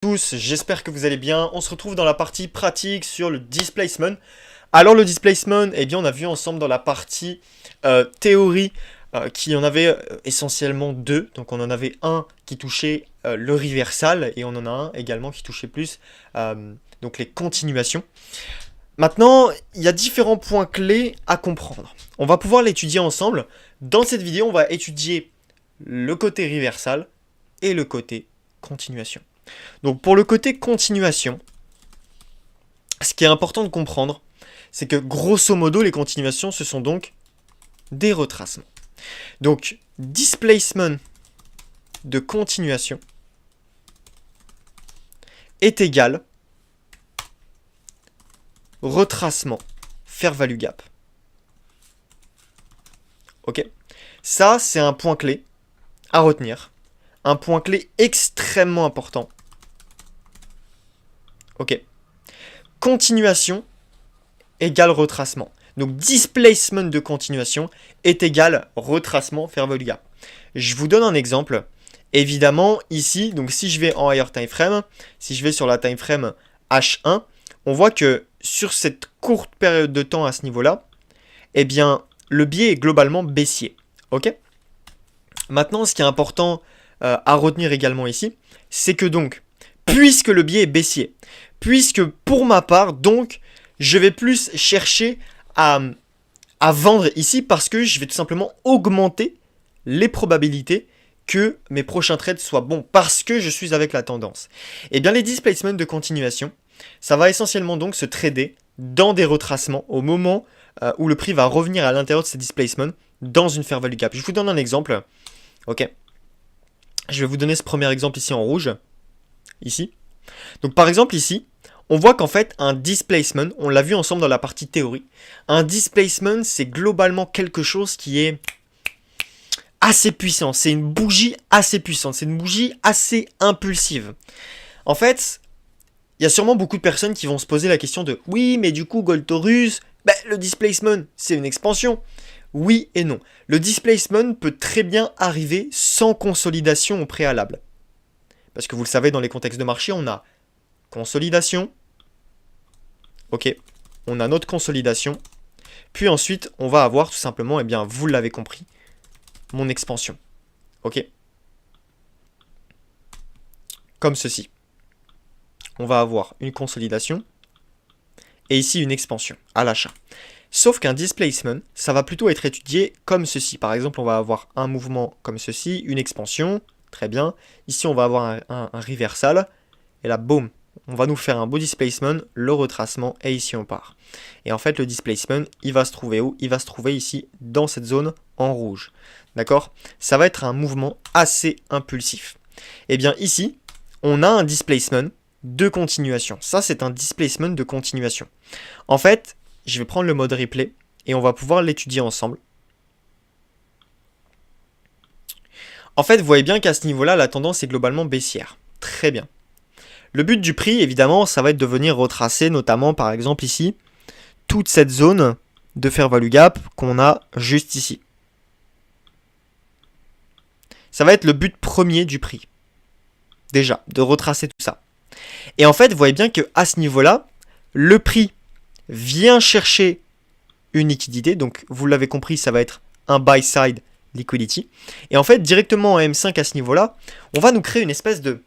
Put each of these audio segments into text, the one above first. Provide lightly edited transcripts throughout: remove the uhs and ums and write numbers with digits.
Tous, j'espère que vous allez bien. On se retrouve dans la partie pratique sur le displacement. Alors le displacement, eh bien on a vu ensemble dans la partie théorie qu'il y en avait essentiellement deux. Donc on en avait un qui touchait le reversal et on en a un également qui touchait plus donc les continuations. Maintenant, il y a différents points clés à comprendre. On va pouvoir l'étudier ensemble. Dans cette vidéo, on va étudier le côté reversal et le côté continuation. Donc pour le côté continuation, ce qui est important de comprendre, c'est que grosso modo, les continuations, ce sont donc des retracements. Donc displacement de continuation est égal retracement fair value gap. Ok, ça c'est un point clé à retenir, un point clé extrêmement important. Ok. Continuation égale retracement. Donc displacement de continuation est égal retracement fair value gap. Je vous donne un exemple. Évidemment, ici, donc si je vais en higher time frame, si je vais sur la time frame H1, on voit que sur cette courte période de temps à ce niveau-là, eh bien, le biais est globalement baissier. Ok ? Maintenant, ce qui est important à retenir également ici, c'est que donc, puisque le biais est baissier, puisque pour ma part, donc, je vais plus chercher à vendre ici parce que je vais tout simplement augmenter les probabilités que mes prochains trades soient bons parce que je suis avec la tendance. Et bien les displacements de continuation, ça va essentiellement donc se trader dans des retracements au moment où le prix va revenir à l'intérieur de ces displacements dans une fair value gap. Je vous donne un exemple. Ok. Je vais vous donner ce premier exemple ici en rouge. Ici. Donc par exemple ici, on voit qu'en fait un displacement, on l'a vu ensemble dans la partie théorie, un displacement c'est globalement quelque chose qui est assez puissant, c'est une bougie assez puissante, c'est une bougie assez impulsive. En fait, il y a sûrement beaucoup de personnes qui vont se poser la question de oui mais du coup Goltorus, le displacement c'est une expansion. Oui et non. Le displacement peut très bien arriver sans consolidation au préalable. Parce que vous le savez, dans les contextes de marché, on a consolidation. Ok, on a notre consolidation. Puis ensuite, on va avoir tout simplement, eh bien, vous l'avez compris, mon expansion. Ok. Comme ceci. On va avoir une consolidation. Et ici, une expansion à l'achat. Sauf qu'un displacement, ça va plutôt être étudié comme ceci. Par exemple, on va avoir un mouvement comme ceci, une expansion. Très bien. Ici, on va avoir un reversal. Et là, boum, on va nous faire un beau displacement, le retracement, et ici on part. Et en fait, le displacement, il va se trouver où? Il va se trouver ici, dans cette zone en rouge. D'accord? Ça va être un mouvement assez impulsif. Et bien ici, on a un displacement de continuation. Ça, c'est un displacement de continuation. En fait, je vais prendre le mode replay, et on va pouvoir l'étudier ensemble. En fait, vous voyez bien qu'à ce niveau-là, la tendance est globalement baissière. Très bien. Le but du prix, évidemment, ça va être de venir retracer, notamment, par exemple, ici, toute cette zone de fair value gap qu'on a juste ici. Ça va être le but premier du prix. Déjà, de retracer tout ça. Et en fait, vous voyez bien qu'à ce niveau-là, le prix vient chercher une liquidité. Donc, vous l'avez compris, ça va être un buy side liquidity. Et en fait, directement en M5 à ce niveau-là, on va nous créer une espèce de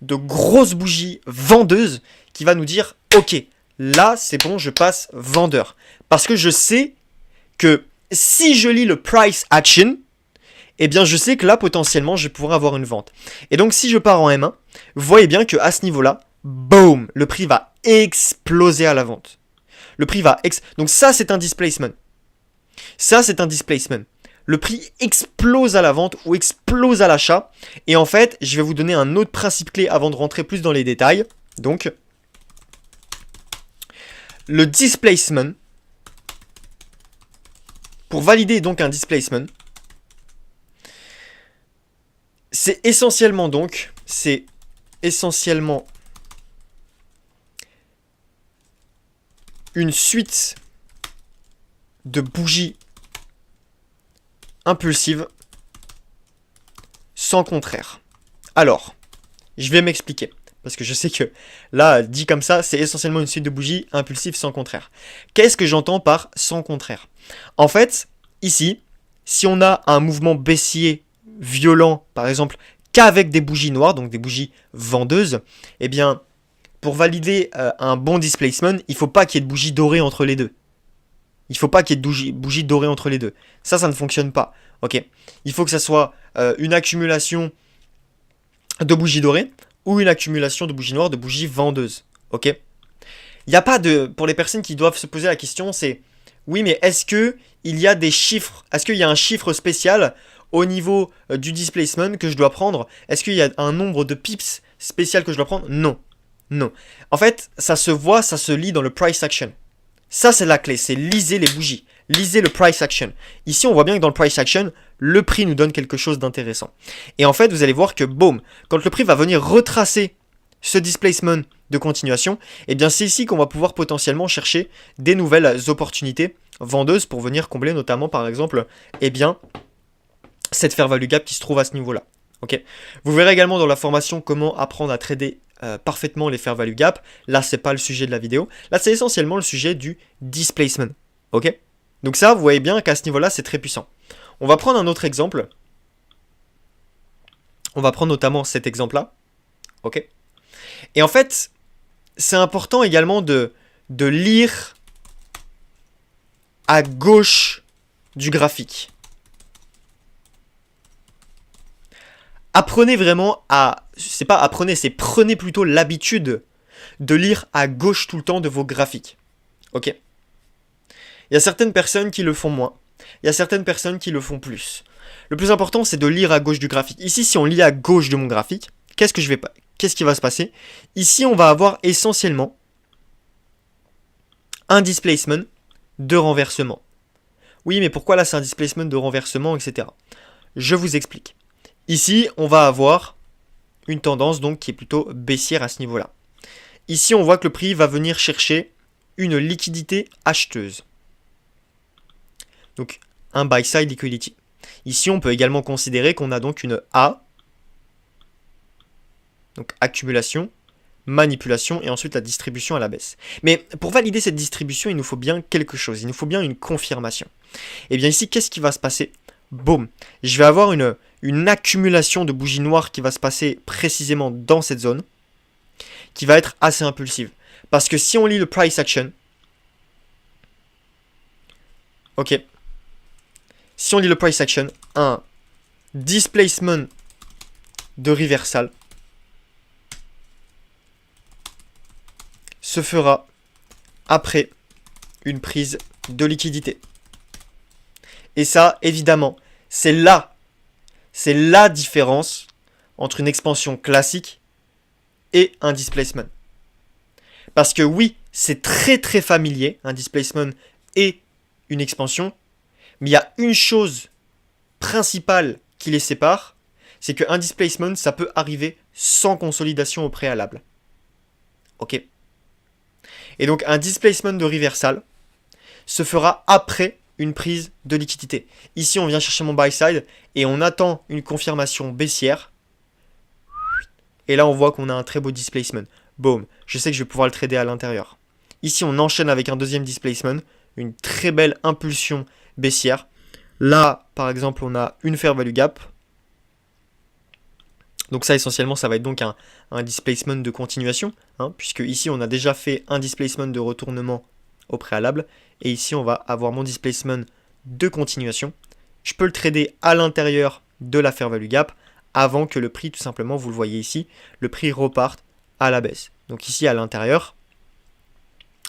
grosse bougie vendeuse qui va nous dire ok, là c'est bon, je passe vendeur. Parce que je sais que si je lis le price action, eh bien je sais que là potentiellement je pourrais avoir une vente. Et donc si je pars en M1, vous voyez bien qu'à ce niveau-là, boom, le prix va exploser à la vente. Le prix va donc ça c'est un displacement. Ça c'est un displacement. Le prix explose à la vente ou explose à l'achat. Et en fait, je vais vous donner un autre principe clé avant de rentrer plus dans les détails. Donc, le displacement, pour valider donc un displacement, c'est essentiellement une suite de bougies impulsive sans contraire. Alors, je vais m'expliquer. parce que je sais que là, dit comme ça, c'est essentiellement une suite de bougies impulsives sans contraire. Qu'est-ce que j'entends par sans contraire? En fait, ici, si on a un mouvement baissier violent, par exemple, qu'avec des bougies noires, donc des bougies vendeuses, eh bien, pour valider un bon displacement, il ne faut pas qu'il y ait de bougies dorées entre les deux. Il ne faut pas qu'il y ait de bougies dorées entre les deux. Ça ne fonctionne pas. Ok. Il faut que ça soit une accumulation de bougies dorées ou une accumulation de bougies noires, de bougies vendeuses. Ok. Il n'y a pas de... Pour les personnes qui doivent se poser la question, c'est... Oui, mais est-ce que il y a des chiffres? Est-ce qu'il y a un chiffre spécial au niveau du displacement que je dois prendre? Est-ce qu'il y a un nombre de pips spécial que je dois prendre? Non. Non. En fait, ça se voit, ça se lit dans le price action. Ça, c'est la clé, c'est lisez les bougies. Lisez le price action. Ici, on voit bien que dans le price action, le prix nous donne quelque chose d'intéressant. Et en fait, vous allez voir que, boum, quand le prix va venir retracer ce displacement de continuation, eh bien, c'est ici qu'on va pouvoir potentiellement chercher des nouvelles opportunités vendeuses pour venir combler notamment, par exemple, eh bien, cette fair value gap qui se trouve à ce niveau-là. Okay. Vous verrez également dans la formation comment apprendre à trader parfaitement les fair value gap. Là, c'est pas le sujet de la vidéo. Là, c'est essentiellement le sujet du displacement. Ok. Donc ça, vous voyez bien qu'à ce niveau-là, c'est très puissant. On va prendre un autre exemple. On va prendre notamment cet exemple-là. Ok. Et en fait, c'est important également de lire à gauche du graphique. Apprenez vraiment à... C'est pas apprenez, c'est prenez plutôt l'habitude de lire à gauche tout le temps de vos graphiques. Ok. Il y a certaines personnes qui le font moins. Il y a certaines personnes qui le font plus. Le plus important, c'est de lire à gauche du graphique. Ici, si on lit à gauche de mon graphique, qu'est-ce qui va se passer? Ici, on va avoir essentiellement un displacement de renversement. Oui, mais pourquoi là, c'est un displacement de renversement, etc. Je vous explique. Ici, on va avoir une tendance donc qui est plutôt baissière à ce niveau-là. Ici, on voit que le prix va venir chercher une liquidité acheteuse. Donc, un buy-side liquidity. Ici, on peut également considérer qu'on a donc une A, donc accumulation, manipulation et ensuite la distribution à la baisse. Mais pour valider cette distribution, il nous faut bien quelque chose, il nous faut bien une confirmation. Et bien ici, qu'est-ce qui va se passer? Boum, je vais avoir une accumulation de bougies noires qui va se passer précisément dans cette zone, qui va être assez impulsive. Parce que si on lit le price action, ok, si on lit le price action, un displacement de reversal se fera après une prise de liquidité. Et ça, évidemment, c'est la différence entre une expansion classique et un displacement. Parce que oui, c'est très très familier, un displacement et une expansion, mais il y a une chose principale qui les sépare, c'est qu'un displacement, ça peut arriver sans consolidation au préalable. Ok. Et donc un displacement de reversal se fera après une prise de liquidité. Ici, on vient chercher mon buy side et on attend une confirmation baissière. Et là, on voit qu'on a un très beau displacement. Boom. Je sais que je vais pouvoir le trader à l'intérieur. Ici, on enchaîne avec un deuxième displacement. Une très belle impulsion baissière. Là, par exemple, on a une fair value gap. Donc ça, essentiellement, ça va être donc un displacement de continuation. Puisque ici, on a déjà fait un displacement de retournement au préalable. Et ici, on va avoir mon displacement de continuation. Je peux le trader à l'intérieur de la fair value gap avant que le prix, tout simplement, vous le voyez ici, le prix reparte à la baisse. Donc ici, à l'intérieur,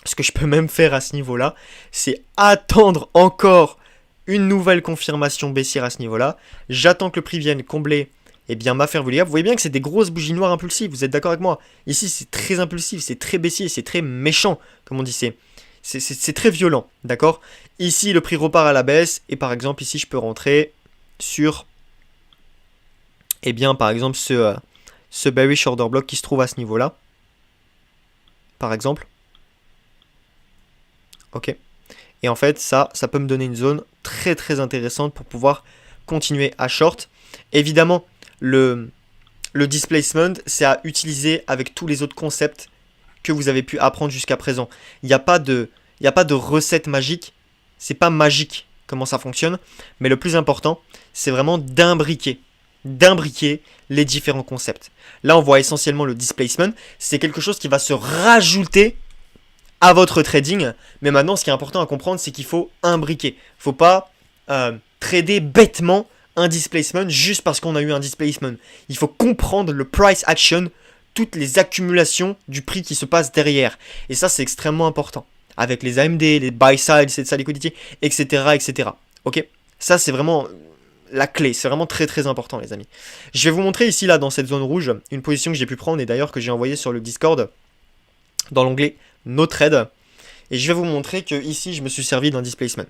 ce que je peux même faire à ce niveau-là, c'est attendre encore une nouvelle confirmation baissière à ce niveau-là. J'attends que le prix vienne combler ma fair value gap. Vous voyez bien que c'est des grosses bougies noires impulsives. Vous êtes d'accord avec moi? Ici, c'est très impulsif, c'est très baissier, c'est très méchant, comme on dit. C'est très violent, d'accord? Ici, le prix repart à la baisse. Et par exemple, ici, je peux rentrer sur, par exemple, ce bearish order block qui se trouve à ce niveau-là. Par exemple. Ok. Et en fait, ça peut me donner une zone très très intéressante pour pouvoir continuer à short. Évidemment, le le displacement, c'est à utiliser avec tous les autres concepts que vous avez pu apprendre jusqu'à présent. Il n'y a pas de recette magique. C'est pas magique comment ça fonctionne. Mais le plus important, c'est vraiment d'imbriquer les différents concepts. Là, on voit essentiellement le displacement. C'est quelque chose qui va se rajouter à votre trading. Mais maintenant, ce qui est important à comprendre, c'est qu'il faut imbriquer. Il ne faut pas trader bêtement un displacement juste parce qu'on a eu un displacement. Il faut comprendre le price action, toutes les accumulations du prix qui se passe derrière. Et ça, c'est extrêmement important. Avec les AMD, les buy side, cette liquidity, etc., etc. Ok? Ça, c'est vraiment la clé. C'est vraiment très très important, les amis. Je vais vous montrer ici, là, dans cette zone rouge, une position que j'ai pu prendre et d'ailleurs que j'ai envoyée sur le Discord dans l'onglet No Trade. Et je vais vous montrer que ici, je me suis servi d'un displacement.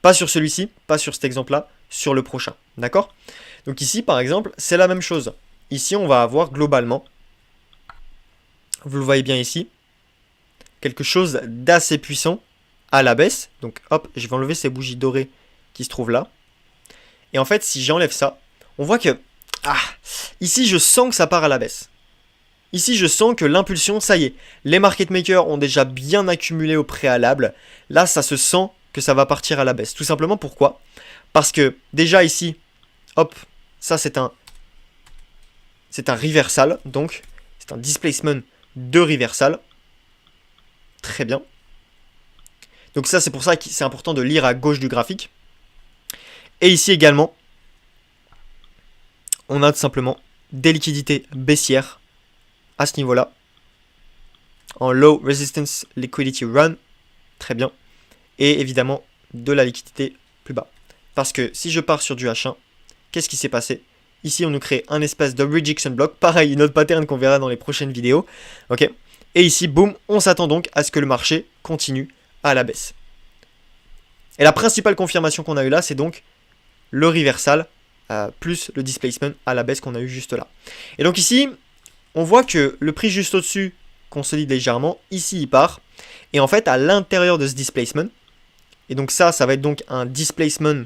Pas sur celui-ci, pas sur cet exemple-là, sur le prochain. D'accord? Donc ici, par exemple, c'est la même chose. Ici, on va avoir globalement, vous le voyez bien ici, quelque chose d'assez puissant à la baisse. Donc hop, je vais enlever ces bougies dorées qui se trouvent là. Et en fait, si j'enlève ça, on voit que ici, je sens que ça part à la baisse. Ici, je sens que l'impulsion, ça y est, les market makers ont déjà bien accumulé au préalable. Là, ça se sent que ça va partir à la baisse. Tout simplement, pourquoi? Parce que déjà ici, hop, ça c'est un reversal, donc c'est un displacement de reversal. Très bien. Donc ça, c'est pour ça que c'est important de lire à gauche du graphique. Et ici également, on a tout simplement des liquidités baissières à ce niveau-là. En low resistance liquidity run. Très bien. Et évidemment, de la liquidité plus bas. Parce que si je pars sur du H1, qu'est-ce qui s'est passé? Ici, on nous crée un espèce de rejection block. Pareil, une autre pattern qu'on verra dans les prochaines vidéos. Ok. Et ici, boum, on s'attend donc à ce que le marché continue à la baisse. Et la principale confirmation qu'on a eu là, c'est donc le reversal plus le displacement à la baisse qu'on a eu juste là. Et donc ici, on voit que le prix juste au-dessus consolide légèrement. Ici, il part. Et en fait, à l'intérieur de ce displacement, et donc ça va être donc un displacement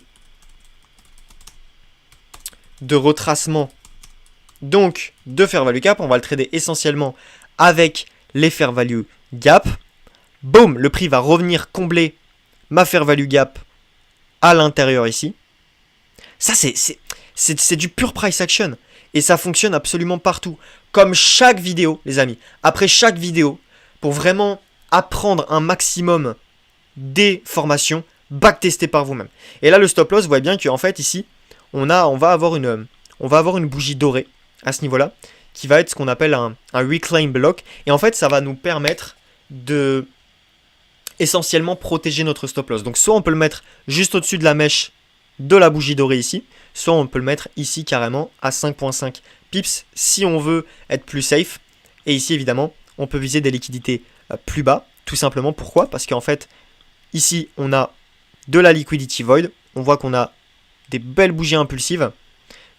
de retracement, donc de fair value gap. On va le trader essentiellement avec les fair value gap. Boum, le prix va revenir combler ma fair value gap à l'intérieur ici. Ça, c'est du pur price action. Et ça fonctionne absolument partout. Comme chaque vidéo, les amis. Après chaque vidéo, pour vraiment apprendre un maximum des formations, backtester par vous-même. Et là, le stop loss, vous voyez bien qu'en fait, ici, on va avoir une bougie dorée à ce niveau-là, qui va être ce qu'on appelle un reclaim block. Et en fait, ça va nous permettre de essentiellement protéger notre stop loss. Donc, soit on peut le mettre juste au-dessus de la mèche de la bougie dorée ici, soit on peut le mettre ici carrément à 5.5 pips si on veut être plus safe. Et ici, évidemment, on peut viser des liquidités plus bas. Tout simplement, pourquoi? Parce qu'en fait, ici, on a de la liquidity void. On voit qu'on a des belles bougies impulsives.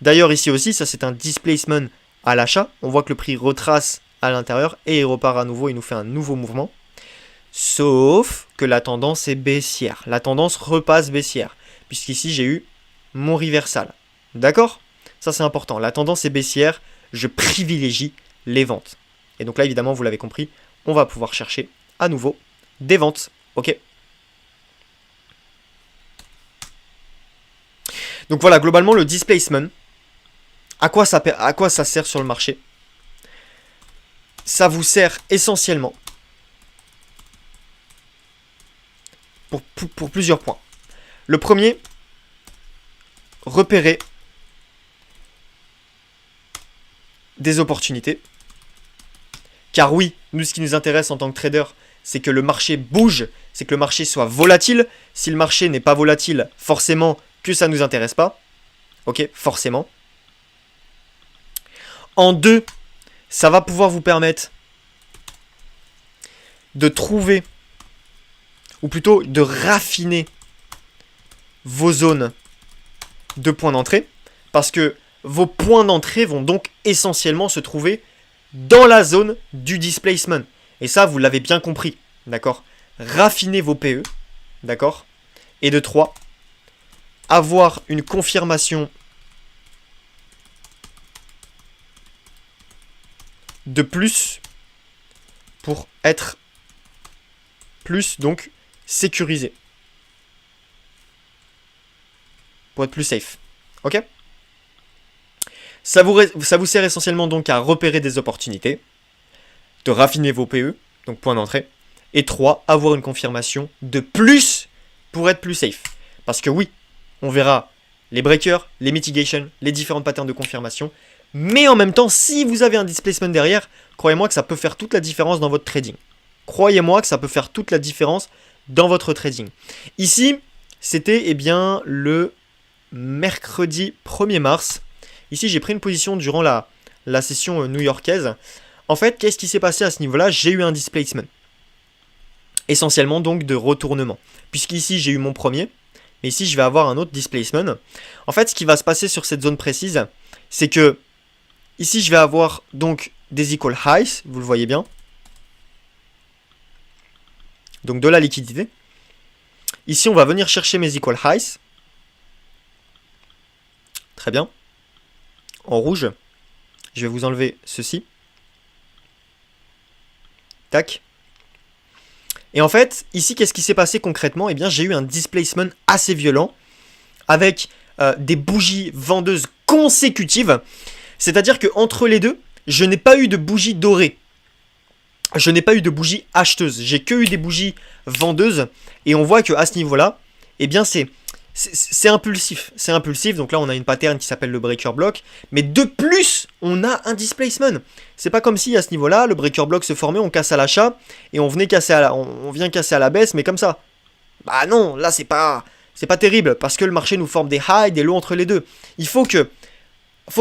D'ailleurs, ici aussi, ça c'est un displacement à l'achat. On voit que le prix retrace à l'intérieur et il repart à nouveau. Il nous fait un nouveau mouvement. Sauf que la tendance est baissière. La tendance repasse baissière. Puisqu'ici, j'ai eu mon reversal. D'accord? Ça, c'est important. La tendance est baissière. Je privilégie les ventes. Et donc là, évidemment, vous l'avez compris, on va pouvoir chercher à nouveau des ventes. Ok? Donc voilà, globalement, le displacement, à quoi ça sert sur le marché? Ça vous sert essentiellement pour plusieurs points. Le premier, repérer des opportunités. Car oui, nous, ce qui nous intéresse en tant que trader, c'est que le marché bouge, c'est que le marché soit volatile. Si le marché n'est pas volatile, forcément que ça ne nous intéresse pas. Ok, forcément. En deux, ça va pouvoir vous permettre de trouver, ou plutôt de raffiner vos zones de points d'entrée. Parce que vos points d'entrée vont donc essentiellement se trouver dans la zone du displacement. Et ça, vous l'avez bien compris, d'accord? Raffiner vos PE, d'accord? Et de 3, avoir une confirmation de plus pour être plus donc sécurisé. Pour être plus safe. Ok? Ça vous sert essentiellement donc à repérer des opportunités, de raffiner vos PE, donc point d'entrée, et 3, avoir une confirmation de plus pour être plus safe. Parce que oui, on verra les breakers, les mitigations, les différentes patterns de confirmation, mais en même temps, si vous avez un displacement derrière, croyez-moi que ça peut faire toute la différence dans votre trading. Croyez-moi que ça peut faire toute la différence dans votre trading. Ici, c'était eh bien le mercredi 1er mars. Ici, j'ai pris une position durant la session new-yorkaise. En fait, qu'est-ce qui s'est passé à ce niveau-là? J'ai eu un displacement. Essentiellement donc de retournement. Puisqu'ici, j'ai eu mon premier. Mais ici, je vais avoir un autre displacement. En fait, ce qui va se passer sur cette zone précise, c'est que ici, je vais avoir donc des equal highs. Vous le voyez bien. Donc de la liquidité. Ici, on va venir chercher mes equal highs. Très bien. En rouge, je vais vous enlever ceci. Tac. Et en fait, ici, qu'est-ce qui s'est passé concrètement? Eh bien, j'ai eu un displacement assez violent avec des bougies vendeuses consécutives. C'est-à-dire qu'entre les deux, je n'ai pas eu de bougie dorée. Je n'ai pas eu de bougie acheteuse. J'ai que eu des bougies vendeuses. Et on voit qu'à ce niveau-là, eh bien, c'est impulsif. C'est impulsif. Donc là, on a une pattern qui s'appelle le breaker block. Mais de plus, on a un displacement. C'est pas comme si à ce niveau-là, le breaker block se formait, on casse à l'achat et on vient casser à la baisse, mais comme ça. Bah non, là, c'est pas terrible parce que le marché nous forme des highs, des lows entre les deux. Il faut que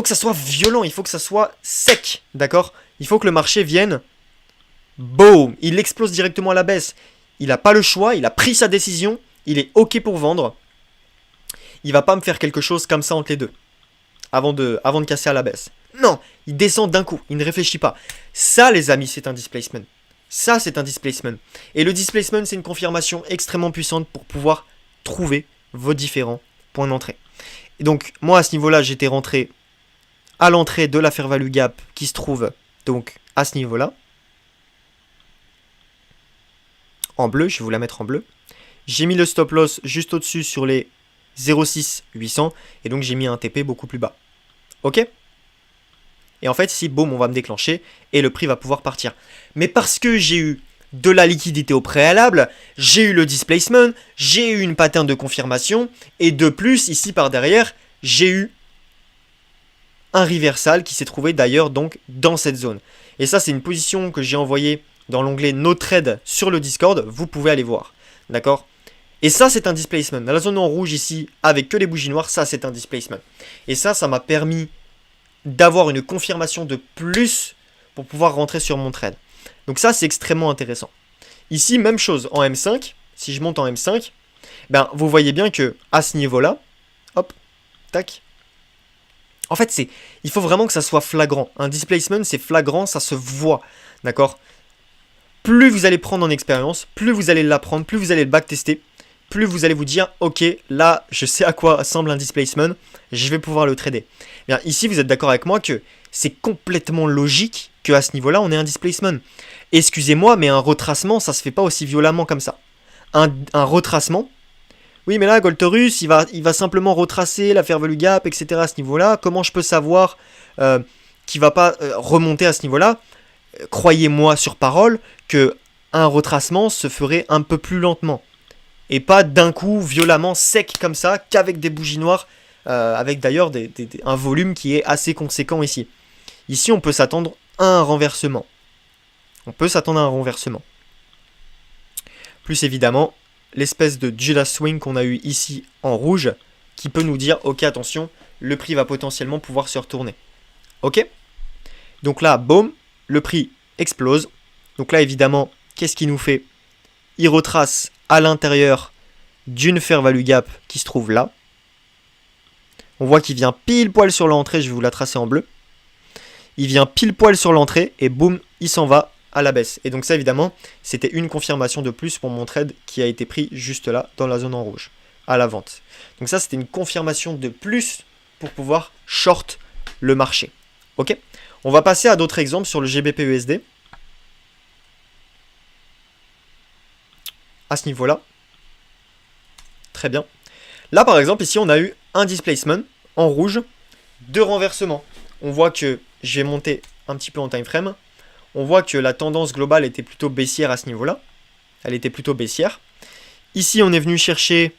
ça soit violent. Il faut que ça soit sec. D'accord? Il faut que le marché vienne. Boom! Il explose directement à la baisse. Il n'a pas le choix, il a pris sa décision, il est OK pour vendre. Il va pas me faire quelque chose comme ça entre les deux. Avant de casser à la baisse. Non, il descend d'un coup, il ne réfléchit pas. Ça, les amis, c'est un displacement. Ça, c'est un displacement. Et le displacement, c'est une confirmation extrêmement puissante pour pouvoir trouver vos différents points d'entrée. Et donc, moi, à ce niveau-là, j'étais rentré à l'entrée de la fair value gap qui se trouve donc à ce niveau-là. En bleu, je vais vous la mettre en bleu. J'ai mis le stop loss juste au-dessus sur les 0,6 800 et donc j'ai mis un TP beaucoup plus bas. Ok? Et en fait ici, boum, on va me déclencher et le prix va pouvoir partir. Mais parce que j'ai eu de la liquidité au préalable, j'ai eu le displacement, j'ai eu une pattern de confirmation et de plus ici par derrière, j'ai eu un reversal qui s'est trouvé d'ailleurs donc dans cette zone. Et ça, c'est une position que j'ai envoyée dans l'onglet No Trade sur le Discord, vous pouvez aller voir. D'accord? Et ça, c'est un displacement. Dans la zone en rouge ici, avec que les bougies noires, ça, c'est un displacement. Et ça m'a permis d'avoir une confirmation de plus pour pouvoir rentrer sur mon trade. Donc ça, c'est extrêmement intéressant. Ici, même chose en M5. Si je monte en M5, ben, vous voyez bien que à ce niveau-là, hop, tac. En fait, il faut vraiment que ça soit flagrant. Un displacement, c'est flagrant, ça se voit. D'accord? Plus vous allez prendre en expérience, plus vous allez l'apprendre, plus vous allez le backtester, plus vous allez vous dire, ok, là, je sais à quoi ressemble un displacement, je vais pouvoir le trader. Bien, ici, vous êtes d'accord avec moi que c'est complètement logique qu'à ce niveau-là, on ait un displacement. Excusez-moi, mais un retracement, ça se fait pas aussi violemment comme ça. Un retracement, oui, mais là, Goltorus, il va simplement retracer la fair value gap, etc. à ce niveau-là. Comment je peux savoir qu'il va pas remonter à ce niveau-là? Croyez-moi sur parole que un retracement se ferait un peu plus lentement et pas d'un coup violemment sec comme ça qu'avec des bougies noires avec d'ailleurs un volume qui est assez conséquent ici. Ici on peut s'attendre à un renversement. Plus évidemment l'espèce de Judas Swing qu'on a eu ici en rouge qui peut nous dire ok attention le prix va potentiellement pouvoir se retourner. Ok? Donc là boum, le prix explose. Donc là, évidemment, qu'est-ce qu'il nous fait? Il retrace à l'intérieur d'une fair value gap qui se trouve là. On voit qu'il vient pile poil sur l'entrée. Je vais vous la tracer en bleu. Il vient pile poil sur l'entrée et boum, il s'en va à la baisse. Et donc ça, évidemment, c'était une confirmation de plus pour mon trade qui a été pris juste là, dans la zone en rouge, à la vente. Donc ça, c'était une confirmation de plus pour pouvoir short le marché. Ok? On va passer à d'autres exemples sur le GBP-USD. À ce niveau-là. Très bien. Là, par exemple, ici, on a eu un displacement en rouge, 2 renversements. On voit que, je vais monter un petit peu en time frame, on voit que la tendance globale était plutôt baissière à ce niveau-là. Elle était plutôt baissière. Ici, on est venu chercher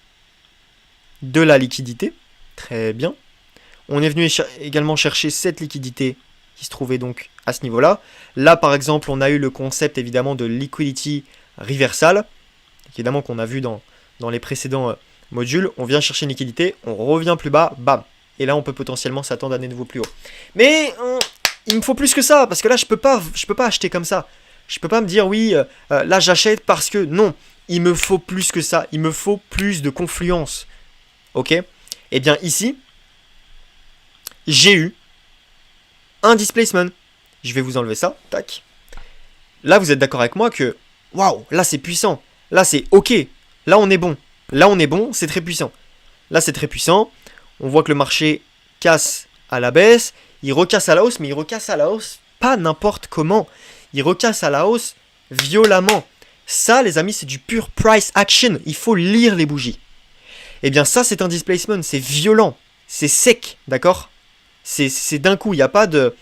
de la liquidité. Très bien. On est venu également chercher cette liquidité qui se trouvait donc à ce niveau-là. Là, par exemple, on a eu le concept évidemment de liquidity reversal, évidemment qu'on a vu dans les précédents modules. On vient chercher une liquidité, on revient plus bas, bam. Et là, on peut potentiellement s'attendre à des nouveaux plus hauts. Mais il me faut plus que ça, parce que là, je peux pas acheter comme ça. Je peux pas me dire, oui, là, j'achète parce que... Non, il me faut plus que ça. Il me faut plus de confluence. Ok? Eh bien, ici, j'ai eu un displacement. Je vais vous enlever ça. Tac. Là, vous êtes d'accord avec moi que... Waouh, là, c'est puissant. Là, c'est ok. Là, on est bon. Là, on est bon, c'est très puissant. Là, c'est très puissant. On voit que le marché casse à la baisse. Il recasse à la hausse, mais il recasse à la hausse pas n'importe comment. Il recasse à la hausse violemment. Ça, les amis, c'est du pur price action. Il faut lire les bougies. Eh bien, ça, c'est un displacement. C'est violent. C'est sec, d'accord? C'est d'un coup. Il n'y a pas de...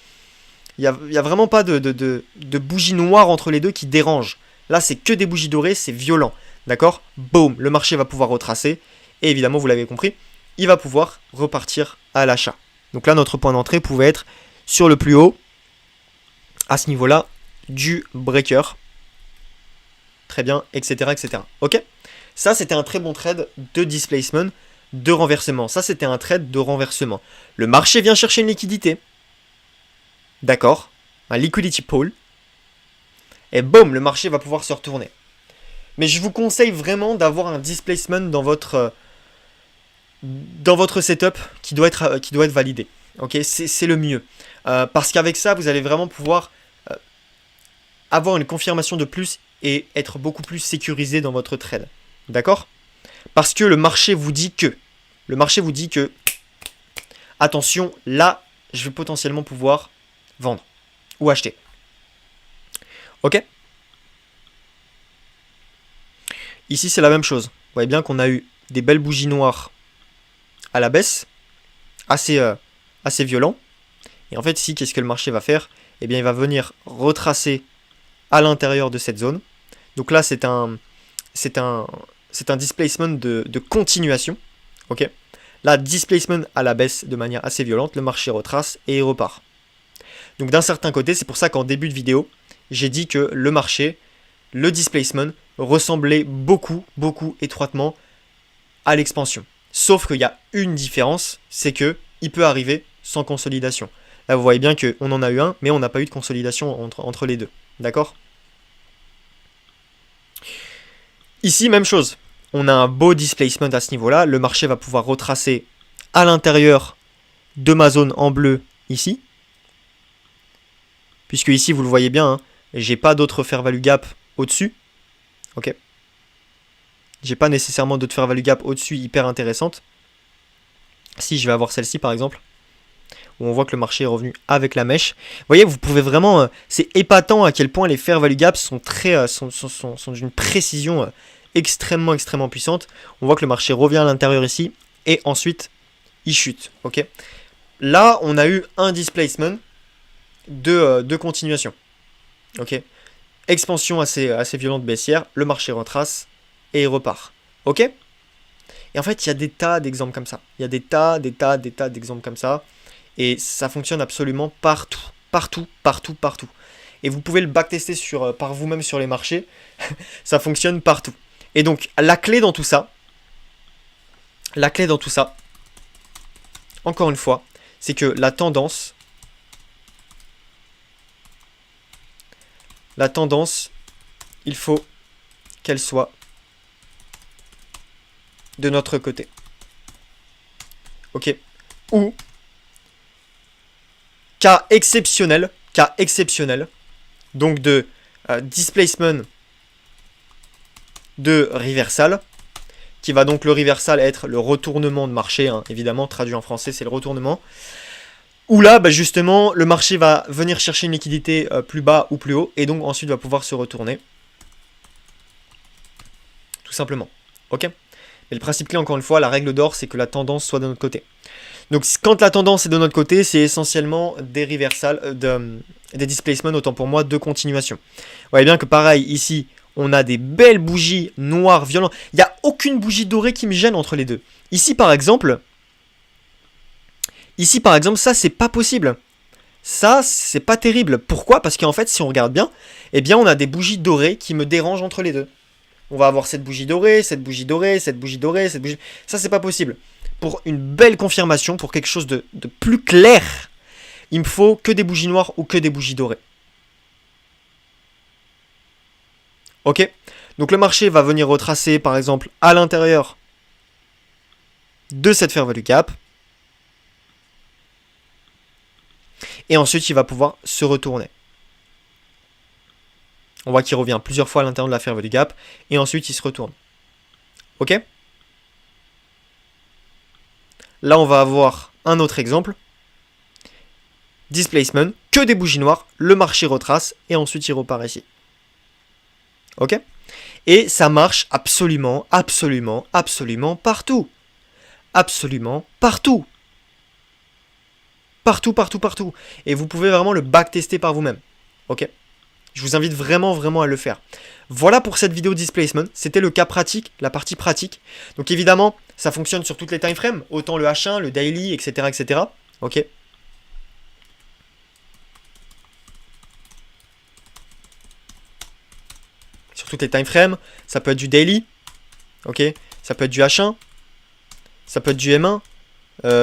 Il y a vraiment pas de bougies noires entre les deux qui dérangent. Là, c'est que des bougies dorées. C'est violent. D'accord? Boum. Le marché va pouvoir retracer. Et évidemment, vous l'avez compris, il va pouvoir repartir à l'achat. Donc là, notre point d'entrée pouvait être sur le plus haut, à ce niveau-là, du breaker. Très bien, etc. etc. Ok? Ça, c'était un très bon trade de displacement, de renversement. Ça, c'était un trade de renversement. Le marché vient chercher une liquidité. D'accord? Un liquidity pool. Et boum, le marché va pouvoir se retourner. Mais je vous conseille vraiment d'avoir un displacement dans votre setup qui doit être validé. Ok, c'est le mieux. Parce qu'avec ça, vous allez vraiment pouvoir avoir une confirmation de plus et être beaucoup plus sécurisé dans votre trade. D'accord? Parce que le marché vous dit que... Attention, là, je vais potentiellement pouvoir vendre ou acheter. Ok? Ici, c'est la même chose. Vous voyez bien qu'on a eu des belles bougies noires à la baisse, assez violent. Et en fait, ici, qu'est-ce que le marché va faire? Eh bien, il va venir retracer à l'intérieur de cette zone. Donc là, c'est un displacement de continuation. Ok? Là, displacement à la baisse de manière assez violente. Le marché retrace et il repart. Donc d'un certain côté, c'est pour ça qu'en début de vidéo, j'ai dit que le marché, le displacement, ressemblait beaucoup étroitement à l'expansion. Sauf qu'il y a une différence, c'est que il peut arriver sans consolidation. Là, vous voyez bien qu'on en a eu un, mais on n'a pas eu de consolidation entre les deux. D'accord? Ici, même chose. On a un beau displacement à ce niveau-là. Le marché va pouvoir retracer à l'intérieur de ma zone en bleu ici. Puisque ici, vous le voyez bien, hein, j'ai pas d'autre fair value gap au-dessus. Ok. J'ai pas nécessairement d'autre fair value gap au-dessus hyper intéressante. Si je vais avoir celle-ci par exemple, où on voit que le marché est revenu avec la mèche. Vous voyez, vous pouvez vraiment... c'est épatant à quel point les fair value gaps sont d'une précision extrêmement puissante. On voit que le marché revient à l'intérieur ici, et ensuite, il chute. Ok. Là, on a eu un displacement de continuation. Ok. Expansion assez violente baissière, le marché retrace, et il repart. Ok. Et en fait, il y a des tas d'exemples comme ça. Il y a des tas d'exemples comme ça. Et ça fonctionne absolument partout. Et vous pouvez le backtester par vous-même sur les marchés. Ça fonctionne partout. Et donc, la clé dans tout ça, encore une fois, c'est que la tendance, il faut qu'elle soit de notre côté. Ok. Ou cas exceptionnel, donc de displacement de reversal, qui va donc le reversal être le retournement de marché, hein, évidemment, traduit en français, c'est le retournement. Où là, bah, justement, le marché va venir chercher une liquidité plus bas ou plus haut, et donc ensuite va pouvoir se retourner. Tout simplement. Ok? Mais le principe clé, encore une fois, la règle d'or, c'est que la tendance soit de notre côté. Donc quand la tendance est de notre côté, c'est essentiellement des reversals, des displacements, autant pour moi, de continuation. Vous voyez bien que pareil, ici, on a des belles bougies noires, violentes. Il n'y a aucune bougie dorée qui me gêne entre les deux. Ici, par exemple, ça, c'est pas possible. Ça, c'est pas terrible. Pourquoi? Parce qu'en fait, si on regarde bien, eh bien, on a des bougies dorées qui me dérangent entre les deux. On va avoir cette bougie dorée, cette bougie dorée, cette bougie dorée, cette bougie... Ça, c'est pas possible. Pour une belle confirmation, pour quelque chose de plus clair, il me faut que des bougies noires ou que des bougies dorées. Ok? Donc le marché va venir retracer, par exemple, à l'intérieur de cette fair value gap. Et ensuite, il va pouvoir se retourner. On voit qu'il revient plusieurs fois à l'intérieur de la fair value gap. Et ensuite, il se retourne. Ok? Là, on va avoir un autre exemple. Displacement, que des bougies noires, le marché retrace et ensuite il repart ici. Ok? Et ça marche absolument, absolument, absolument partout. Absolument partout. Partout, partout, partout. Et vous pouvez vraiment le backtester par vous-même. Ok? Je vous invite vraiment, vraiment à le faire. Voilà pour cette vidéo displacement. C'était le cas pratique, la partie pratique. Donc évidemment, ça fonctionne sur toutes les time frames, autant le H1, le daily, etc., etc. Ok? Sur toutes les time frames, ça peut être du daily, ok? Ça peut être du H1, ça peut être du M1,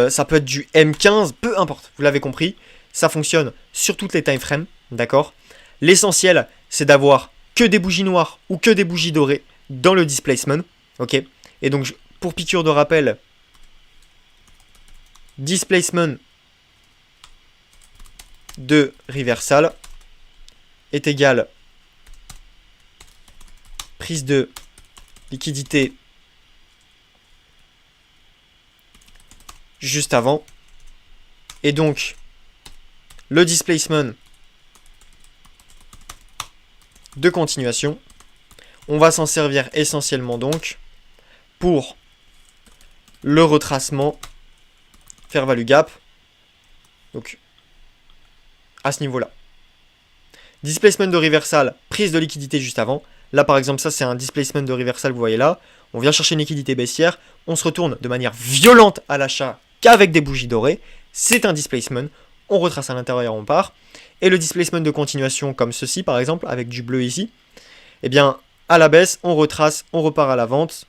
ça peut être du M15, peu importe, vous l'avez compris. Ça fonctionne sur toutes les time frames, d'accord? L'essentiel, c'est d'avoir que des bougies noires ou que des bougies dorées dans le displacement, ok? Et donc, pour piqûre de rappel, displacement de reversal est égal prise de liquidité juste avant. Et donc, le displacement de continuation, on va s'en servir essentiellement donc pour le retracement fair value gap. Donc, à ce niveau-là. Displacement de reversal, prise de liquidité juste avant. Là, par exemple, ça, c'est un displacement de reversal, vous voyez là. On vient chercher une liquidité baissière. On se retourne de manière violente à l'achat qu'avec des bougies dorées. C'est un displacement. On retrace à l'intérieur, on part. Et le displacement de continuation, comme ceci, par exemple, avec du bleu ici. Eh bien, à la baisse, on retrace, on repart à la vente.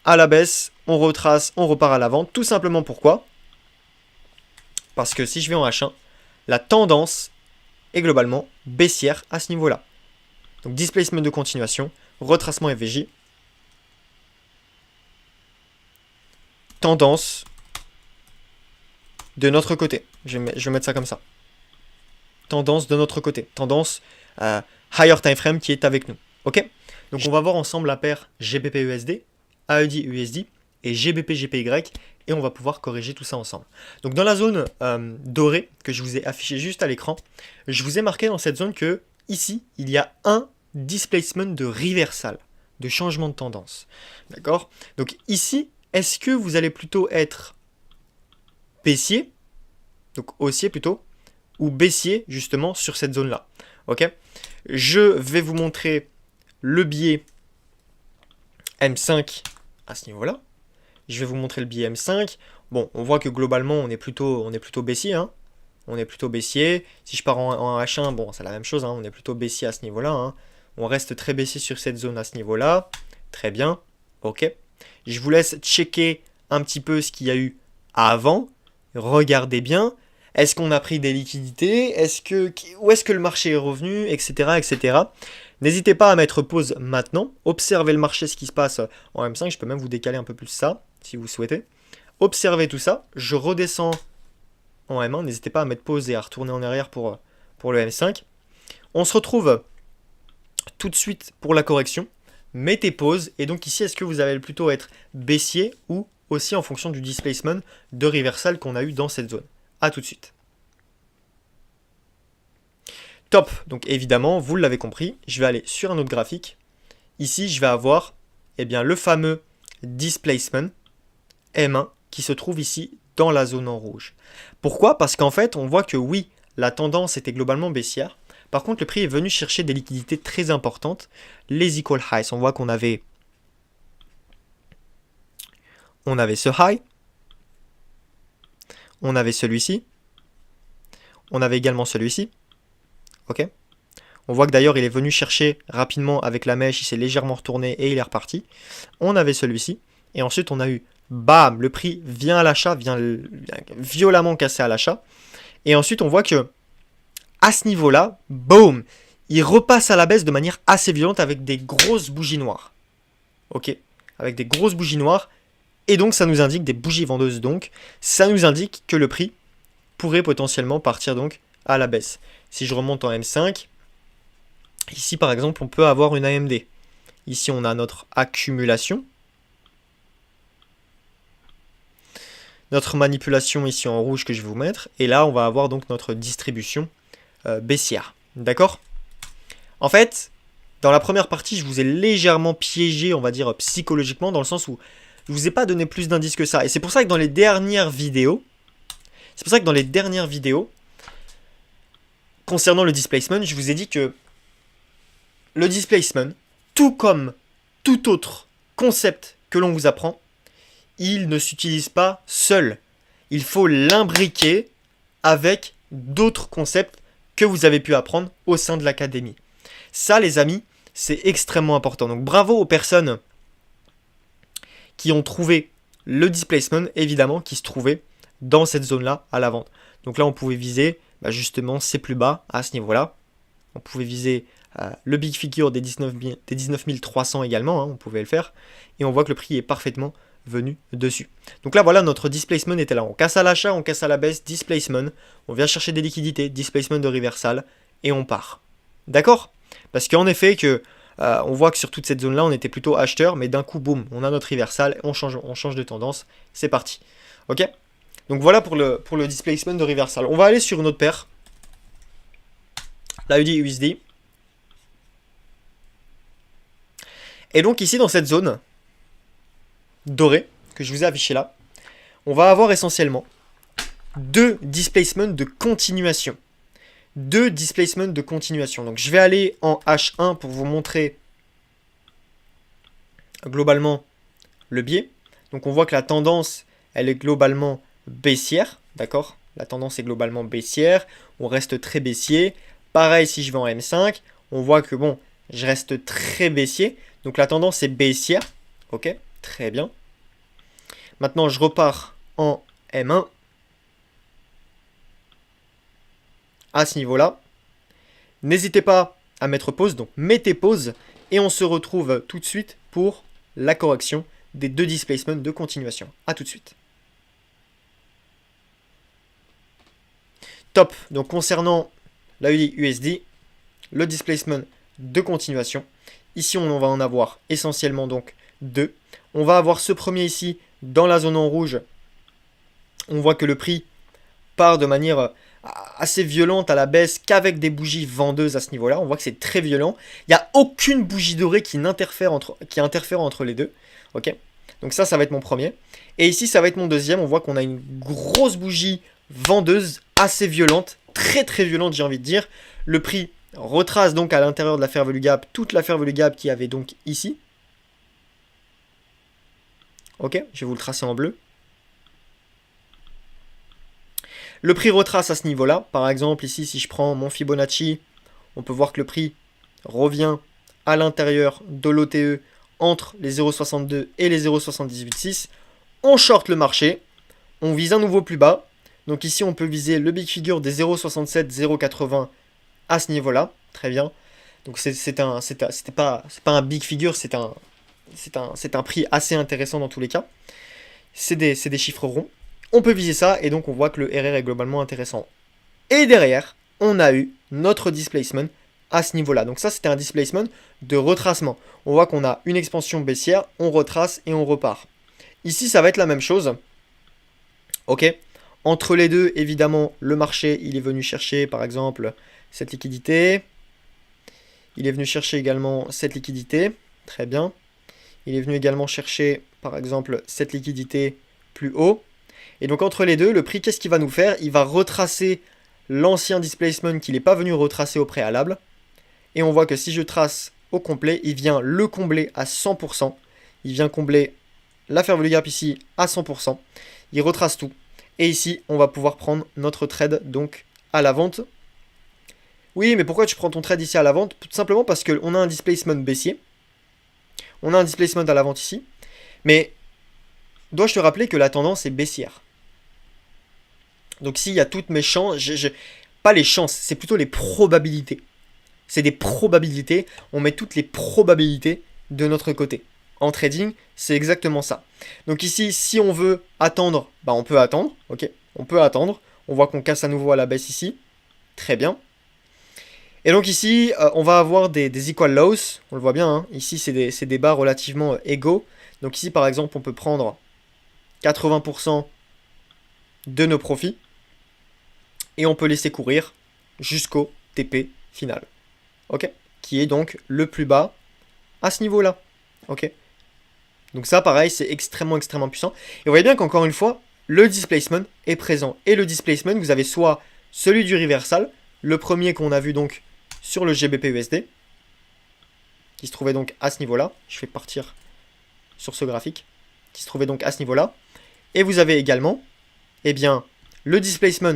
À la baisse, on retrace, on repart à la vente. Tout simplement pourquoi? Parce que si je vais en H1, la tendance est globalement baissière à ce niveau-là. Donc displacement de continuation, retracement FVJ, tendance de notre côté. Je vais mettre ça comme ça. Tendance de notre côté. Tendance higher time frame qui est avec nous. Ok? Donc on va voir ensemble la paire GBP-USD, AED-USD et GBP-GPY et on va pouvoir corriger tout ça ensemble. Donc dans la zone dorée que je vous ai affichée juste à l'écran, je vous ai marqué dans cette zone que ici, il y a un displacement de reversal, de changement de tendance. D'accord? Donc ici, est-ce que vous allez plutôt être baissier, donc haussier plutôt, ou baissier justement sur cette zone-là? Ok? Je vais vous montrer le biais M5 à ce niveau-là. Je vais vous montrer le biais M5. Bon, on voit que globalement, on est plutôt baissier, hein. On est plutôt baissier. Si je pars en H1, bon, c'est la même chose, hein. On est plutôt baissier à ce niveau-là, hein. On reste très baissier sur cette zone à ce niveau-là. Très bien. Ok. Je vous laisse checker un petit peu ce qu'il y a eu avant. Regardez bien. Est-ce qu'on a pris des liquidités? Où est-ce que le marché est revenu? Etc. etc. N'hésitez pas à mettre pause maintenant. Observez le marché, ce qui se passe en M5. Je peux même vous décaler un peu plus ça, si vous souhaitez. Observez tout ça. Je redescends en M1. N'hésitez pas à mettre pause et à retourner en arrière pour le M5. On se retrouve tout de suite pour la correction. Mettez pause. Et donc ici, est-ce que vous allez plutôt être baissier ou aussi en fonction du displacement de reversal qu'on a eu dans cette zone? A tout de suite. Top. Donc évidemment, vous l'avez compris, je vais aller sur un autre graphique. Ici, je vais avoir eh bien, le fameux displacement M1 qui se trouve ici dans la zone en rouge. Pourquoi? Parce qu'en fait, on voit que oui, la tendance était globalement baissière. Par contre, le prix est venu chercher des liquidités très importantes, les equal highs. On voit qu'on avait ce high, on avait celui-ci, on avait également celui-ci. Ok. On voit que d'ailleurs il est venu chercher rapidement avec la mèche, il s'est légèrement retourné et il est reparti. On avait celui-ci, et ensuite on a eu, bam, le prix vient à l'achat, vient violemment casser à l'achat. Et ensuite on voit que à ce niveau-là, boum, il repasse à la baisse de manière assez violente avec des grosses bougies noires. Ok, avec des grosses bougies noires. Et donc ça nous indique des bougies vendeuses, donc ça nous indique que le prix pourrait potentiellement partir donc à la baisse. Si je remonte en M5, ici par exemple on peut avoir une AMD. Ici on a notre accumulation. Notre manipulation ici en rouge que je vais vous mettre. Et là on va avoir donc notre distribution baissière. D'accord? En fait, dans la première partie, je vous ai légèrement piégé, on va dire psychologiquement, dans le sens où je vous ai pas donné plus d'indices que ça. Et c'est pour ça que dans les dernières vidéos, concernant le displacement, je vous ai dit que le displacement, tout comme tout autre concept que l'on vous apprend, il ne s'utilise pas seul. Il faut l'imbriquer avec d'autres concepts que vous avez pu apprendre au sein de l'académie. Ça, les amis, c'est extrêmement important. Donc bravo aux personnes qui ont trouvé le displacement, évidemment, qui se trouvait dans cette zone-là à la vente. Donc là, on pouvait viser justement ces plus bas à ce niveau-là. On pouvait viser le big figure des 19 300 également, hein, on pouvait le faire. Et on voit que le prix est parfaitement venu dessus. Donc là, voilà, notre displacement était là. On casse à l'achat, on casse à la baisse, displacement. On vient chercher des liquidités, displacement de reversal, et on part. D'accord? Parce qu'en effet, on voit que sur toute cette zone-là, on était plutôt acheteur, mais d'un coup, boum, on a notre reversal, on change de tendance, c'est parti. Ok? Donc voilà pour le displacement de reversal. On va aller sur une autre paire. La USD. Et donc ici, dans cette zone dorée, que je vous ai affiché là, on va avoir essentiellement deux displacements de continuation. Donc je vais aller en H1 pour vous montrer globalement le biais. Donc on voit que la tendance, elle est globalement baissière, d'accord? La tendance est globalement baissière, on reste très baissier. Pareil si je vais en M5, on voit que bon, je reste très baissier. Donc la tendance est baissière, ok? Très bien. Maintenant je repars en M1. À ce niveau-là. N'hésitez pas à mettre pause, donc mettez pause et on se retrouve tout de suite pour la correction des deux displacements de continuation. A tout de suite. Top. Donc concernant la USD, le displacement de continuation, ici on va en avoir essentiellement donc deux. On va avoir ce premier ici dans la zone en rouge. On voit que le prix part de manière assez violente à la baisse qu'avec des bougies vendeuses à ce niveau-là. On voit que c'est très violent. Il n'y a aucune bougie dorée qui interfère entre les deux. Ok. Donc ça va être mon premier. Et ici, ça va être mon deuxième. On voit qu'on a une grosse bougie vendeuse assez violente. Très très violente, j'ai envie de dire. Le prix retrace donc à l'intérieur de la Fair Value Gap toute la Fair Value Gap qu'il y avait donc ici. Ok. Je vais vous le tracer en bleu. Le prix retrace à ce niveau-là. Par exemple, ici, si je prends mon Fibonacci, on peut voir que le prix revient à l'intérieur de l'OTE entre les 0,62 et les 0,786. On short le marché. On vise un nouveau plus bas. Donc ici, on peut viser le big figure des 0,67, 0,80 à ce niveau-là. Très bien. Donc c'est pas un big figure, c'est un prix assez intéressant dans tous les cas. C'est des chiffres ronds. On peut viser ça et donc on voit que le RR est globalement intéressant. Et derrière, on a eu notre displacement à ce niveau-là. Donc ça, c'était un displacement de retracement. On voit qu'on a une expansion baissière, on retrace et on repart. Ici, ça va être la même chose. Ok. Entre les deux, évidemment, le marché, il est venu chercher, par exemple, cette liquidité. Il est venu chercher également cette liquidité. Très bien. Il est venu également chercher, par exemple, cette liquidité plus haut. Et donc, entre les deux, le prix, qu'est-ce qu'il va nous faire? Il va retracer l'ancien displacement qu'il n'est pas venu retracer au préalable. Et on voit que si je trace au complet, il vient le combler à 100%. Il vient combler la fair value gap ici à 100%. Il retrace tout. Et ici, on va pouvoir prendre notre trade donc à la vente. Oui, mais pourquoi tu prends ton trade ici à la vente? Tout simplement parce qu'on a un displacement baissier. On a un displacement à la vente ici. Mais dois-je te rappeler que la tendance est baissière? Donc s'il y a toutes mes chances, pas les chances, c'est plutôt les probabilités. C'est des probabilités, on met toutes les probabilités de notre côté. En trading, c'est exactement ça. Donc ici, si on veut attendre, bah on peut attendre, ok? On peut attendre. On voit qu'on casse à nouveau à la baisse ici. Très bien. Et donc ici, on va avoir des equal lows. On le voit bien, hein. Ici, c'est des bas relativement égaux. Donc ici, par exemple, on peut prendre 80% de nos profits. Et on peut laisser courir jusqu'au TP final. Ok? Qui est donc le plus bas à ce niveau-là. Ok? Donc ça, pareil, c'est extrêmement puissant. Et vous voyez bien qu'encore une fois, le displacement est présent. Et le displacement, vous avez soit celui du reversal, le premier qu'on a vu donc sur le GBP USD, qui se trouvait donc à ce niveau-là. Je vais partir sur ce graphique, qui se trouvait donc à ce niveau-là. Et vous avez également, eh bien, le displacement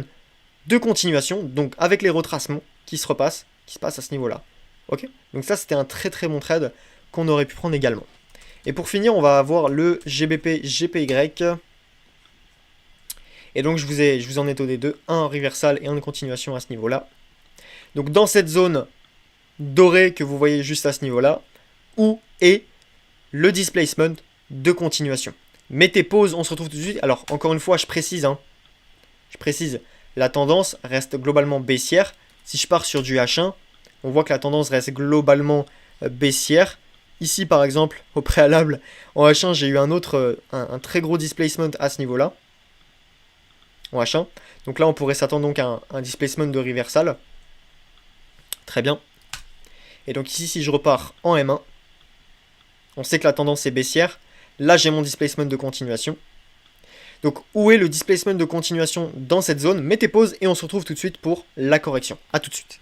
de continuation, donc avec les retracements qui se passent à ce niveau-là. Ok? Donc ça, c'était un très bon trade qu'on aurait pu prendre également. Et pour finir, on va avoir le GBP GPY. Et donc je vous en ai donné deux, un en reversal et un en continuation à ce niveau-là. Donc dans cette zone dorée que vous voyez juste à ce niveau-là, où est le displacement de continuation. Mettez pause, on se retrouve tout de suite. Alors encore une fois, je précise, la tendance reste globalement baissière. Si je pars sur du H1, on voit que la tendance reste globalement baissière. Ici, par exemple, au préalable, en H1, j'ai eu un très gros displacement à ce niveau-là. En H1. Donc là, on pourrait s'attendre donc à un displacement de reversal. Très bien. Et donc ici, si je repars en M1, on sait que la tendance est baissière. Là, j'ai mon displacement de continuation. Donc, où est le displacement de continuation dans cette zone? Mettez pause et on se retrouve tout de suite pour la correction. A tout de suite.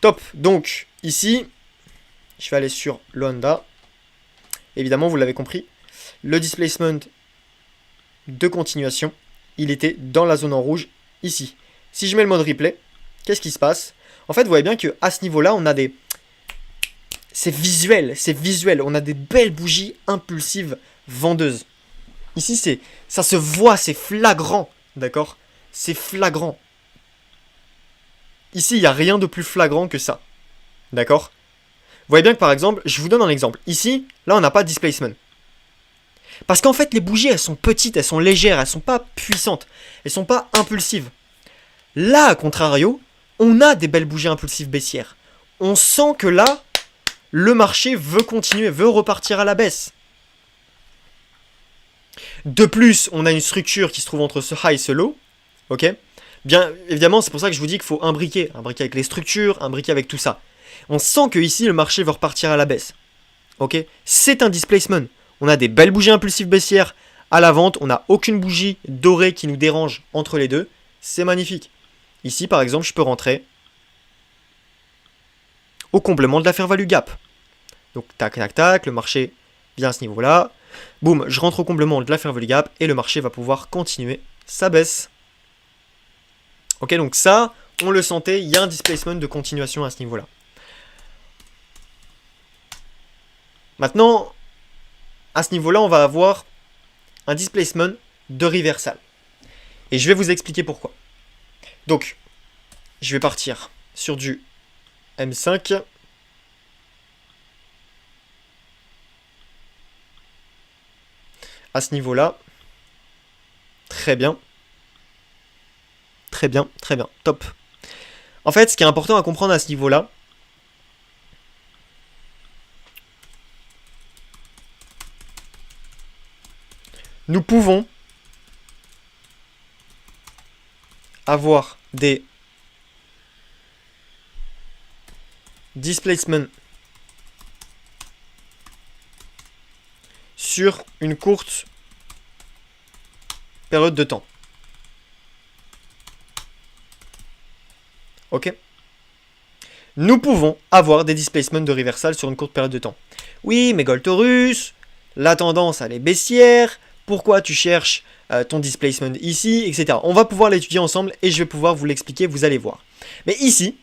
Top. Donc, ici, je vais aller sur le Honda. Évidemment, vous l'avez compris. Le displacement de continuation, il était dans la zone en rouge, ici. Si je mets le mode replay, qu'est-ce qui se passe? En fait, vous voyez bien qu'à ce niveau-là, on a des... C'est visuel. On a des belles bougies impulsives vendeuses. Ici, ça se voit, c'est flagrant. D'accord? C'est flagrant. Ici, il n'y a rien de plus flagrant que ça. D'accord? Vous voyez bien que par exemple, je vous donne un exemple. Ici, là, on n'a pas de displacement. Parce qu'en fait, les bougies, elles sont petites, elles sont légères, elles sont pas puissantes. Elles sont pas impulsives. Là, à contrario, on a des belles bougies impulsives baissières. On sent que là, le marché veut continuer, veut repartir à la baisse. De plus, on a une structure qui se trouve entre ce high et ce low. Ok? Bien évidemment, c'est pour ça que je vous dis qu'il faut imbriquer. Imbriquer avec les structures, imbriquer avec tout ça. On sent que ici, le marché veut repartir à la baisse. Ok? C'est un displacement. On a des belles bougies impulsives baissières à la vente. On n'a aucune bougie dorée qui nous dérange entre les deux. C'est magnifique. Ici, par exemple, je peux rentrer au complément de la fair value gap. Donc, tac, tac, tac, le marché vient à ce niveau-là. Boum, je rentre au complément de la fair value gap et le marché va pouvoir continuer sa baisse. Ok, donc ça, on le sentait, il y a un displacement de continuation à ce niveau-là. Maintenant, à ce niveau-là, on va avoir un displacement de reversal. Et je vais vous expliquer pourquoi. Donc, je vais partir sur du M5. À ce niveau-là. Très bien. Très bien, très bien. Top. En fait, ce qui est important à comprendre à ce niveau-là, nous pouvons avoir des displacements sur une courte période de temps. Ok? Nous pouvons avoir des displacements de reversal sur une courte période de temps. Oui, mais Goltorus, la tendance elle est baissière, pourquoi tu cherches ton displacement ici, etc. On va pouvoir l'étudier ensemble et je vais pouvoir vous l'expliquer, vous allez voir. Mais ici,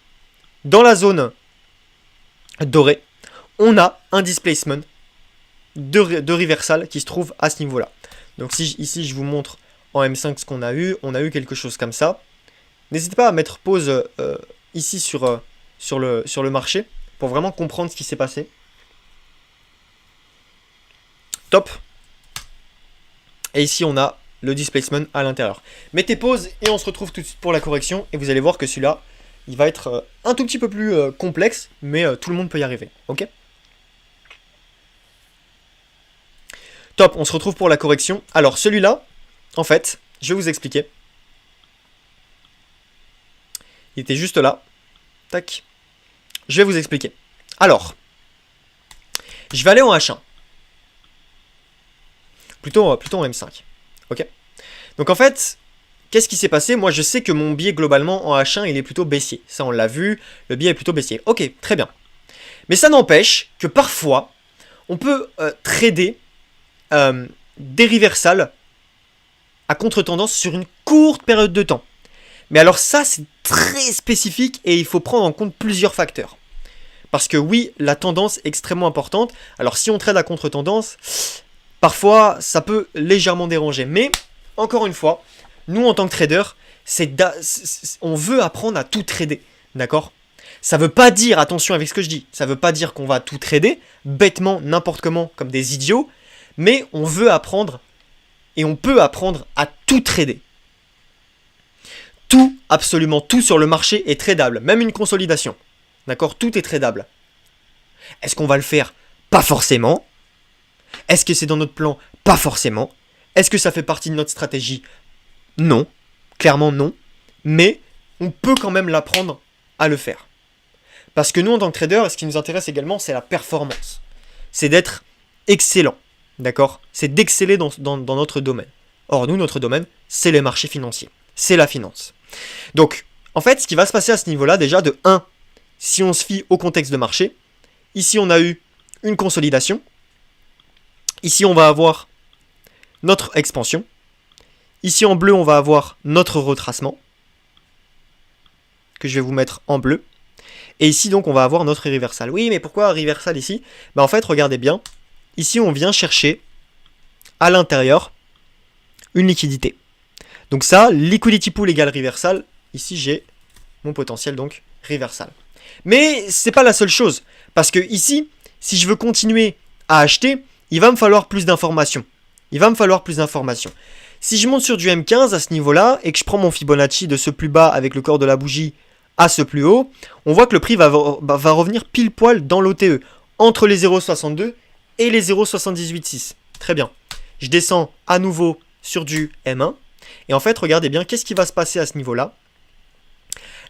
dans la zone dorée, on a un displacement de reversal qui se trouve à ce niveau-là. Donc si ici je vous montre en M5 ce qu'on a eu, on a eu quelque chose comme ça. N'hésitez pas à mettre pause ici sur le marché pour vraiment comprendre ce qui s'est passé. Top. Et ici on a le displacement à l'intérieur. Mettez pause et on se retrouve tout de suite pour la correction. Et vous allez voir que celui-là, il va être un tout petit peu plus complexe, mais tout le monde peut y arriver. Ok? Top, on se retrouve pour la correction. Alors celui-là, en fait, je vais vous expliquer. Il était juste là. Tac. Je vais vous expliquer. Alors, je vais aller en H1. Plutôt en M5. Ok? Donc en fait, qu'est-ce qui s'est passé? Moi, je sais que mon biais globalement en H1, il est plutôt baissier. Ça, on l'a vu. Le biais est plutôt baissier. Ok, très bien. Mais ça n'empêche que parfois, on peut trader des reversals à contre-tendance sur une courte période de temps. Mais alors ça, c'est très spécifique et il faut prendre en compte plusieurs facteurs. Parce que oui, la tendance est extrêmement importante. Alors si on trade à contre-tendance, parfois ça peut légèrement déranger. Mais encore une fois, nous en tant que trader, on veut apprendre à tout trader. D'accord? Ça veut pas dire, attention avec ce que je dis, ça veut pas dire qu'on va tout trader, bêtement, n'importe comment, comme des idiots. Mais on veut apprendre et on peut apprendre à tout trader. Tout, absolument tout sur le marché est tradable, même une consolidation. D'accord? Tout est tradable. Est-ce qu'on va le faire? Pas forcément. Est-ce que c'est dans notre plan? Pas forcément. Est-ce que ça fait partie de notre stratégie? Non. Clairement non. Mais on peut quand même l'apprendre à le faire. Parce que nous, en tant que trader, ce qui nous intéresse également, c'est la performance. C'est d'être excellent. D'accord? C'est d'exceller dans notre domaine. Or, nous, notre domaine, c'est les marchés financiers. C'est la finance. Donc, en fait, ce qui va se passer à ce niveau-là, déjà, de 1, si on se fie au contexte de marché, ici, on a eu une consolidation. Ici, on va avoir notre expansion. Ici, en bleu, on va avoir notre retracement, que je vais vous mettre en bleu. Et ici, donc, on va avoir notre reversal. Oui, mais pourquoi reversal ici? Ben, en fait, regardez bien. Ici, on vient chercher à l'intérieur une liquidité. Donc ça, liquidity pool égale reversal. Ici, j'ai mon potentiel, donc reversal. Mais c'est pas la seule chose. Parce que ici, si je veux continuer à acheter, il va me falloir plus d'informations. Si je monte sur du M15 à ce niveau-là et que je prends mon Fibonacci de ce plus bas avec le corps de la bougie à ce plus haut, on voit que le prix va revenir pile poil dans l'OTE, entre les 0,62 et les 0,786. Très bien. Je descends à nouveau sur du M1. Et en fait, regardez bien, qu'est-ce qui va se passer à ce niveau-là?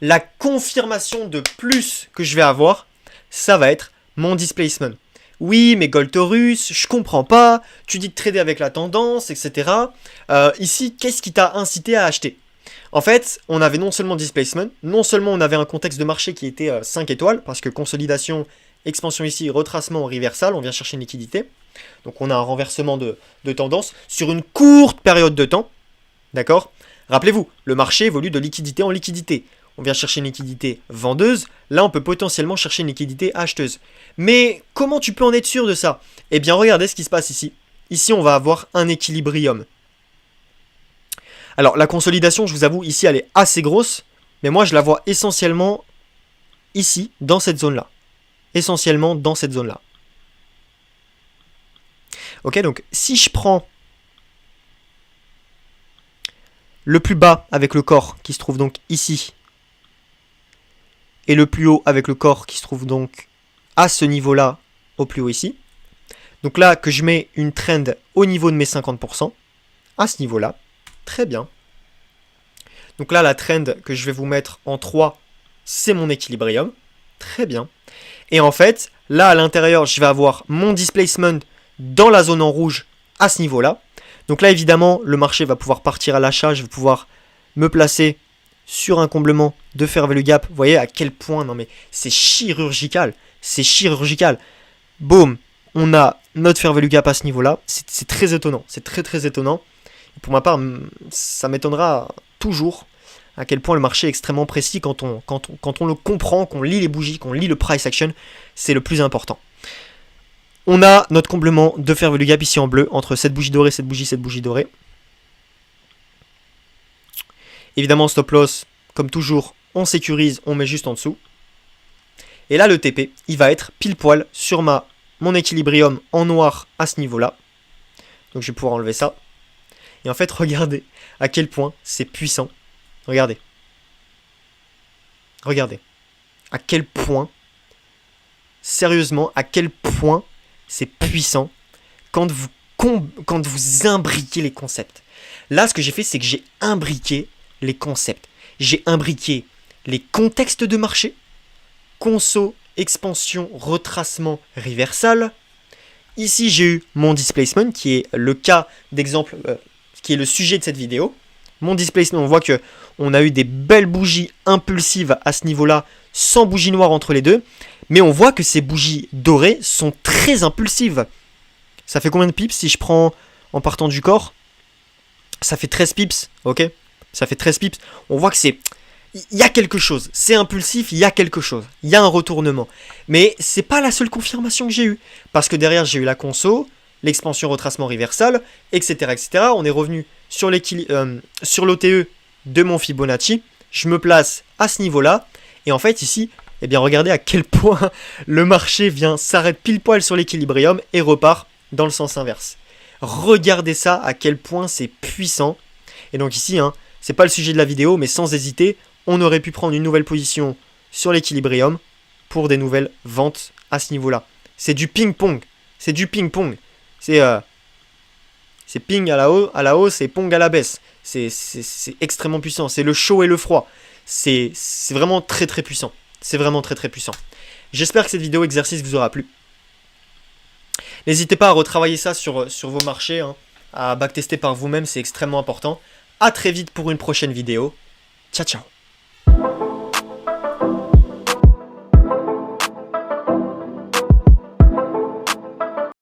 La confirmation de plus que je vais avoir, ça va être mon displacement. Oui, mais Goltorus, je comprends pas. Tu dis de trader avec la tendance, etc. Ici, qu'est-ce qui t'a incité à acheter? En fait, on avait non seulement displacement, non seulement on avait un contexte de marché qui était 5 étoiles, parce que consolidation, expansion ici, retracement, reversal, on vient chercher une liquidité. Donc on a un renversement de tendance sur une courte période de temps. D'accord? Rappelez-vous, le marché évolue de liquidité en liquidité. On vient chercher une liquidité vendeuse. Là, on peut potentiellement chercher une liquidité acheteuse. Mais comment tu peux en être sûr de ça? Eh bien, regardez ce qui se passe ici. Ici, on va avoir un équilibrium. Alors, la consolidation, je vous avoue, ici, elle est assez grosse. Mais moi, je la vois essentiellement ici, dans cette zone-là. Essentiellement dans cette zone-là. Ok, donc si je prends le plus bas avec le corps qui se trouve donc ici, et le plus haut avec le corps qui se trouve donc à ce niveau-là, au plus haut ici. Donc là, que je mets une trend au niveau de mes 50%, à ce niveau-là, très bien. Donc là, la trend que je vais vous mettre en 3, c'est mon équilibrium. Très bien. Et en fait, là à l'intérieur, je vais avoir mon displacement dans la zone en rouge à ce niveau-là. Donc là, évidemment, le marché va pouvoir partir à l'achat. Je vais pouvoir me placer sur un comblement de fair value gap. Vous voyez à quel point, non mais c'est chirurgical. C'est chirurgical. Boum, on a notre fair value gap à ce niveau-là. C'est très étonnant. C'est très très étonnant. Et pour ma part, ça m'étonnera toujours à quel point le marché est extrêmement précis quand on le comprend, qu'on lit les bougies, qu'on lit le price action. C'est le plus important. On a notre comblement de fair value gap ici en bleu entre cette bougie dorée, cette bougie dorée. Évidemment, stop loss, comme toujours, on sécurise, on met juste en dessous. Et là, le TP, il va être pile poil sur mon équilibrium en noir à ce niveau-là. Donc je vais pouvoir enlever ça. Et en fait, regardez à quel point c'est puissant. Regardez. Regardez. À quel point, sérieusement, à quel point c'est puissant quand vous imbriquez les concepts. Là, ce que j'ai fait, c'est que j'ai imbriqué les concepts. J'ai imbriqué les contextes de marché, conso, expansion, retracement, reversal. Ici, j'ai eu mon displacement, qui est le cas d'exemple, qui est le sujet de cette vidéo. Mon displacement, on voit que on a eu des belles bougies impulsives à ce niveau-là, sans bougie noire entre les deux. Mais on voit que ces bougies dorées sont très impulsives. Ça fait combien de pips si je prends en partant du corps? Ça fait 13 pips, ok? Ça fait 13 pips. On voit que c'est... Il y a quelque chose. C'est impulsif, il y a quelque chose. Il y a un retournement. Mais c'est pas la seule confirmation que j'ai eue. Parce que derrière, j'ai eu la conso, l'expansion retracement reversal, etc. etc. On est revenu sur l'OTE de mon Fibonacci. Je me place à ce niveau-là. Et en fait, ici, eh bien, regardez à quel point le marché s'arrête pile poil sur l'équilibrium et repart dans le sens inverse. Regardez ça, à quel point c'est puissant. Et donc ici, c'est pas le sujet de la vidéo, mais sans hésiter, on aurait pu prendre une nouvelle position sur l'équilibrium pour des nouvelles ventes à ce niveau-là. C'est du ping-pong. C'est du ping-pong. C'est ping à la hausse et pong à la baisse. C'est extrêmement puissant. C'est le chaud et le froid. C'est vraiment très très puissant. C'est vraiment très très puissant. J'espère que cette vidéo exercice vous aura plu. N'hésitez pas à retravailler ça sur vos marchés, à backtester par vous-même, c'est extrêmement important. A très vite pour une prochaine vidéo. Ciao ciao.